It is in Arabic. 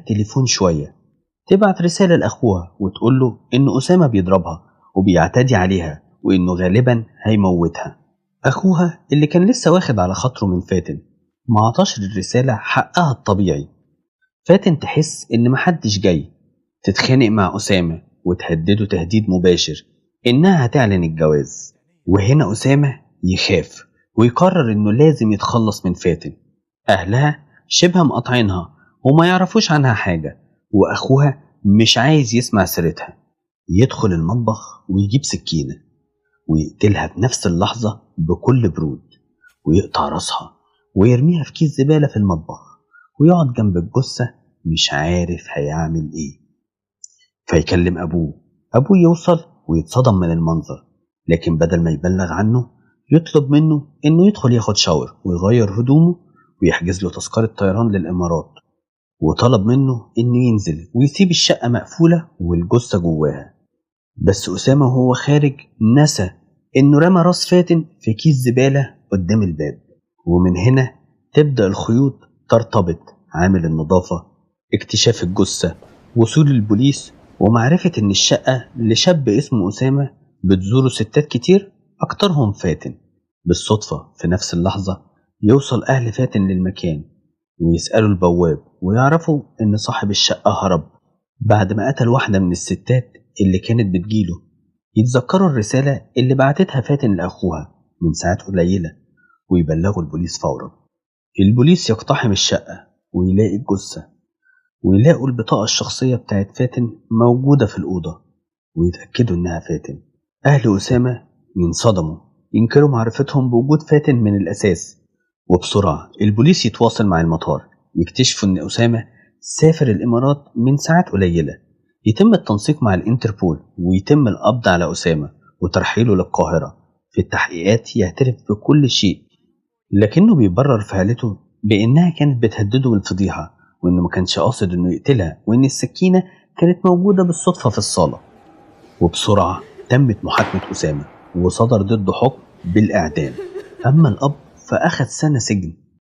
التليفون شوية، تبعت رسالة لأخوها وتقول له إن أسامة بيضربها وبيعتدي عليها وإنه غالبا هيموتها. أخوها اللي كان لسه واخد على خاطره من فاتن ما عطاش الرسالة حقها الطبيعي. فاتن تحس إن محدش جاي، تتخانق مع أسامة وتهدده تهديد مباشر إنها هتعلن الجواز. وهنا أسامة يخاف ويقرر إنه لازم يتخلص من فاتن. أهلها شبه مقاطعينها وما يعرفوش عنها حاجة، وأخوها مش عايز يسمع سيرتها. يدخل المطبخ ويجيب سكينة ويقتلها بنفس اللحظة بكل برود، ويقطع راسها ويرميها في كيس زبالة في المطبخ، ويقعد جنب الجثة مش عارف هيعمل ايه. فيكلم أبوه يوصل ويتصدم من المنظر، لكن بدل ما يبلغ عنه يطلب منه إنه يدخل ياخد شاور ويغير هدومه ويحجز له تذكرة طيران للإمارات، وطلب منه إنه ينزل ويسيب الشقة مقفولة والجثة جواها. بس أسامة وهو خارج نسى إنه رمى راس فاتن في كيس زبالة قدام الباب. ومن هنا تبدأ الخيوط ترتبط: عامل النظافة، اكتشاف الجثة، وصول البوليس، ومعرفة إن الشقة لشاب اسمه أسامة بتزوره ستات كتير أكترهم فاتن. بالصدفة في نفس اللحظة يوصل أهل فاتن للمكان ويسألوا البواب ويعرفوا إن صاحب الشقة هرب بعد ما قتل واحدة من الستات اللي كانت بتجيله. يتذكروا الرسالة اللي بعتتها فاتن لأخوها من ساعات قليلة ويبلغوا البوليس فورا. البوليس يقتحم الشقة ويلاقي الجثة، ويلاقوا البطاقة الشخصية بتاعت فاتن موجودة في الأوضة ويتأكدوا إنها فاتن. أهل أسامة ينصدموا، ينكروا معرفتهم بوجود فاتن من الأساس. وبسرعة البوليس يتواصل مع المطار، يكتشفوا إن أسامة سافر الإمارات من ساعات قليلة. يتم التنسيق مع الانتربول ويتم القبض على أسامة وترحيله للقاهرة. في التحقيقات يعترف بكل شيء، لكنه بيبرر فعلته بأنها كانت بتهدده بالفضيحة، وإنه ما كانش قاصد إنه يقتلها، وإن السكينة كانت موجودة بالصدفة في الصالة. وبسرعة تمت محاكمة أسامة وصدر ضده حكم بالإعدام. أما الأب فأخذ سنة سجن